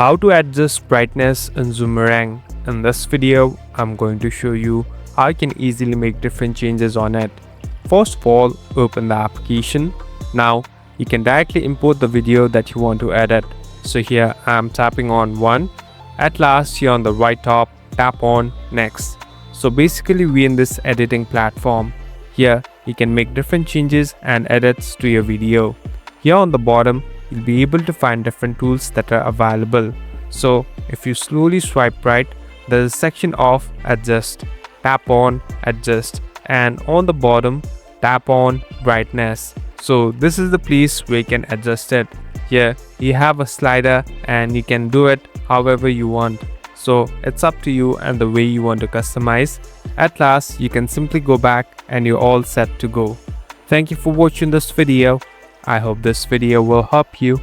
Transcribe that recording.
How to adjust brightness in Zoomerang. In this video, I'm going to show you how you can easily make different changes on it. First of all, open the application. Now, you can directly import the video that you want to edit. So here I'm tapping on one. At last, here on the right top, tap on next. So basically we're in this editing platform. Here, you can make different changes and edits to your video. Here on the bottom, you'll be able to find different tools that are available. So if you slowly swipe right, there is a section of adjust. Tap on adjust, and on the bottom tap on brightness. So this is the place where you can adjust it. Here you have a slider and you can do it however you want. So it's up to you and the way you want to customize. At last, you can simply go back and you're all set to go. Thank you for watching this video. I hope this video will help you.